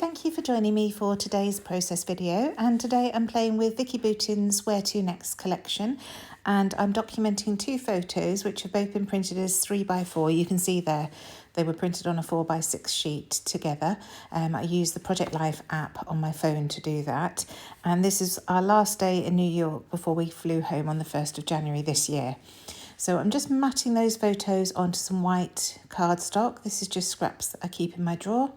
thank you for joining me for today's process video, and today I'm playing with Vicki Boutin's Where to Next collection, and I'm documenting two photos which have both been printed as 3x4. You can see there they were printed on a 4x6 sheet together. I used the Project Life app on my phone to do that, and this is our last day in New York before we flew home on the 1st of January this year. So I'm just matting those photos onto some white cardstock. This is just scraps that I keep in my drawer.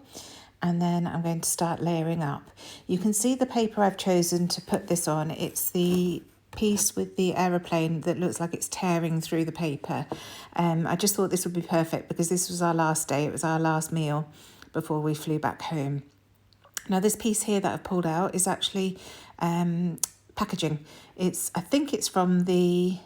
And then I'm going to start layering up. You can see the paper I've chosen to put this on. It's the piece with the aeroplane that looks like it's tearing through the paper. I just thought this would be perfect because this was our last day. It was our last meal before we flew back home. Now this piece here that I've pulled out is actually packaging. I think it's from the...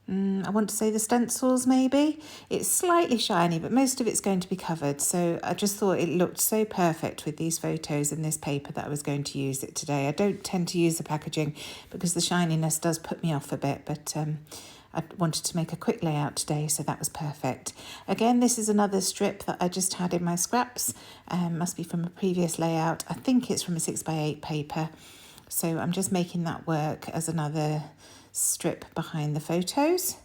I want to say the stencils maybe. It's slightly shiny, but most of it's going to be covered. So I just thought it looked so perfect with these photos and this paper that I was going to use it today. I don't tend to use the packaging because the shininess does put me off a bit, but I wanted to make a quick layout today, so that was perfect. Again, this is another strip that I just had in my scraps. Must be from a previous layout. I think it's from a 6x8 paper. So I'm just making that work as another strip behind the photos,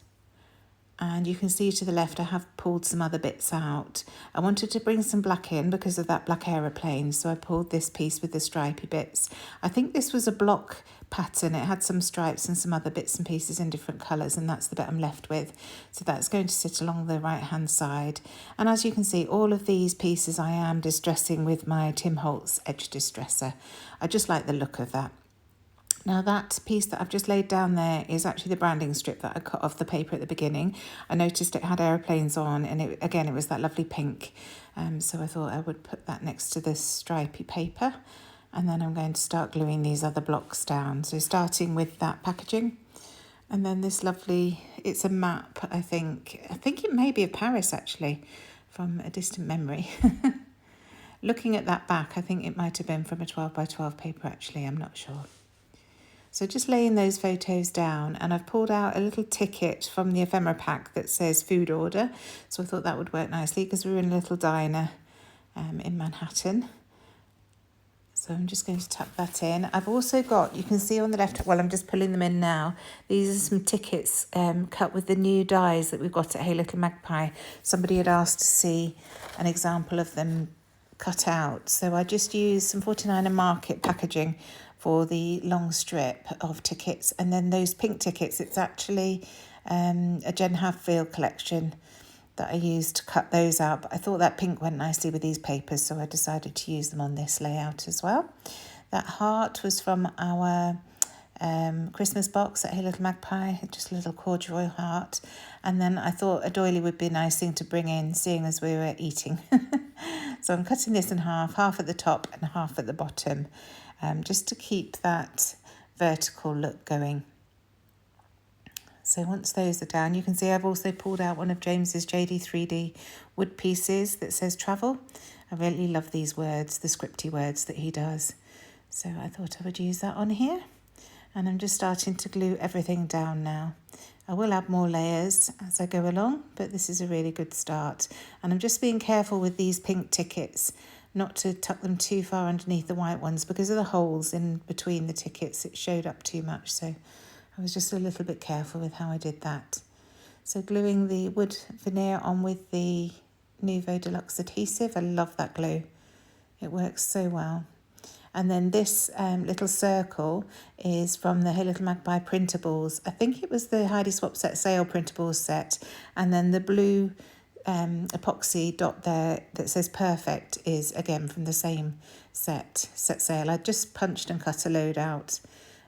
and you can see to the left I have pulled some other bits out. I wanted to bring some black in because of that black aeroplane, so I pulled this piece with the stripy bits. I think this was a block pattern. It had some stripes and some other bits and pieces in different colours, and that's the bit I'm left with. So that's going to sit along the right hand side, and as you can see, all of these pieces I am distressing with my Tim Holtz edge distresser. I just like the look of that. Now that piece that I've just laid down there is actually the branding strip that I cut off the paper at the beginning. I noticed it had aeroplanes on, and it was that lovely pink. So I thought I would put that next to this stripy paper, and then I'm going to start gluing these other blocks down. So starting with that packaging, and then this lovely, it's a map, I think it may be of Paris actually, from a distant memory. Looking at that back, I think it might have been from a 12x12 paper actually, I'm not sure. So just laying those photos down, and I've pulled out a little ticket from the ephemera pack that says food order. So I thought that would work nicely because we were in a little diner in Manhattan. So I'm just going to tuck that in. I've also got, you can see on the left, well, I'm just pulling them in now. These are some tickets cut with the new dies that we've got at Hey Little Magpie. Somebody had asked to see an example of them cut out. So I just used some 49er Market packaging for the long strip of tickets, and then those pink tickets, it's actually a Jen Hadfield collection that I used to cut those out, but I thought that pink went nicely with these papers, so I decided to use them on this layout as well. That heart was from our Christmas box at Hey Little Magpie, just a little corduroy heart, and then I thought a doily would be a nice thing to bring in, seeing as we were eating. So I'm cutting this in half at the top and half at the bottom, just to keep that vertical look going. So once those are down, you can see I've also pulled out one of James's JD3D wood pieces that says travel. I really love these words, the scripty words that he does. So I thought I would use that on here. And I'm just starting to glue everything down now. I will add more layers as I go along, but this is a really good start. And I'm just being careful with these pink tickets not to tuck them too far underneath the white ones because of the holes in between the tickets. It showed up too much, so I was just a little bit careful with how I did that. So gluing the wood veneer on with the Nouveau Deluxe adhesive. I love that glue. It works so well. And then this little circle is from the Hey Little Magpie printables. I think it was the Heidi Swap Set Sale printables set. And then the blue epoxy dot there that says perfect is again from the same set sale. I just punched and cut a load out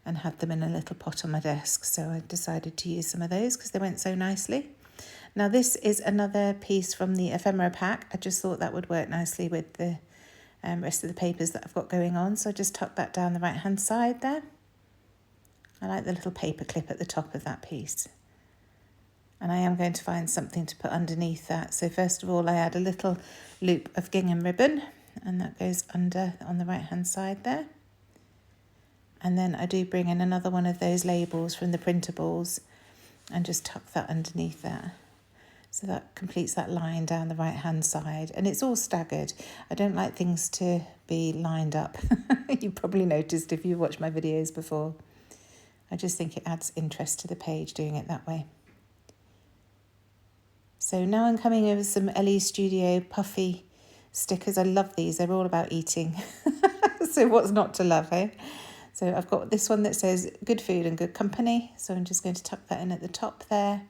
and had them in a little pot on my desk, so I decided to use some of those because they went so nicely. Now this is another piece from the ephemera pack. I just thought that would work nicely with the rest of the papers that I've got going on, so I just tucked that down the right hand side there. I like the little paper clip at the top of that piece. And I am going to find something to put underneath that. So first of all, I add a little loop of gingham ribbon, and that goes under on the right hand side there. And then I do bring in another one of those labels from the printables and just tuck that underneath there. So that completes that line down the right hand side, and it's all staggered. I don't like things to be lined up. You probably noticed if you watched my videos before. I just think it adds interest to the page doing it that way. So now I'm coming over some LE Studio puffy stickers. I love these, they're all about eating. So what's not to love, eh? So I've got this one that says good food and good company. So I'm just going to tuck that in at the top there.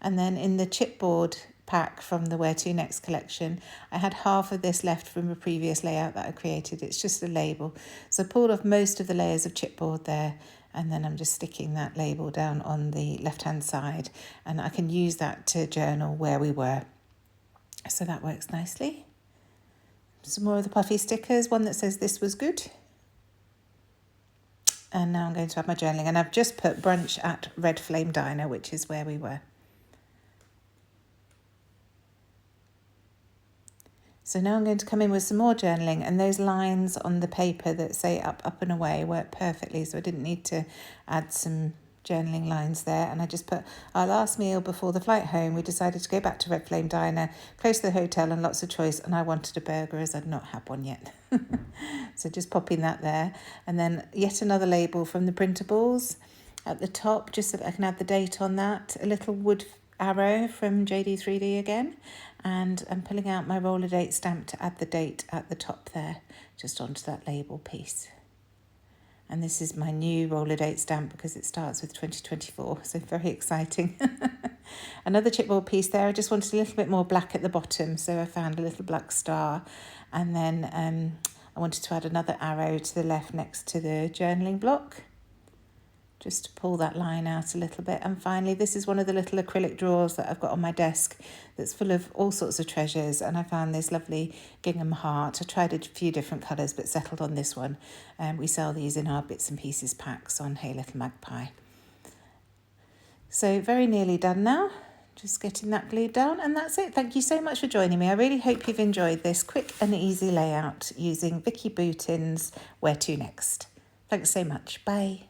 And then in the chipboard pack from the Where To Next collection, I had half of this left from a previous layout that I created. It's just a label. So I pulled off most of the layers of chipboard there, and then I'm just sticking that label down on the left-hand side, and I can use that to journal where we were. So that works nicely. Some more of the puffy stickers, one that says this was good. And now I'm going to have my journaling, and I've just put brunch at Red Flame Diner, which is where we were. So now I'm going to come in with some more journaling, and those lines on the paper that say up, up and away work perfectly, so I didn't need to add some journaling lines there. And I just put our last meal before the flight home. We decided to go back to Red Flame Diner, close to the hotel and lots of choice, and I wanted a burger as I'd not had one yet. So just popping that there. And then yet another label from the printables at the top, just so that I can add the date on that. A little wood arrow from JD3D again, and I'm pulling out my roller date stamp to add the date at the top there, just onto that label piece. And this is my new roller date stamp because it starts with 2024, so very exciting. Another chipboard piece there. I just wanted a little bit more black at the bottom, so I found a little black star, and then I wanted to add another arrow to the left next to the journaling block, just to pull that line out a little bit. And finally, this is one of the little acrylic drawers that I've got on my desk that's full of all sorts of treasures, and I found this lovely gingham heart. I tried a few different colours but settled on this one. We sell these in our bits and pieces packs on Hey Little Magpie. So very nearly done now. Just getting that glued down, and that's it. Thank you so much for joining me. I really hope you've enjoyed this quick and easy layout using Vicki Boutin's Where To Next. Thanks so much. Bye.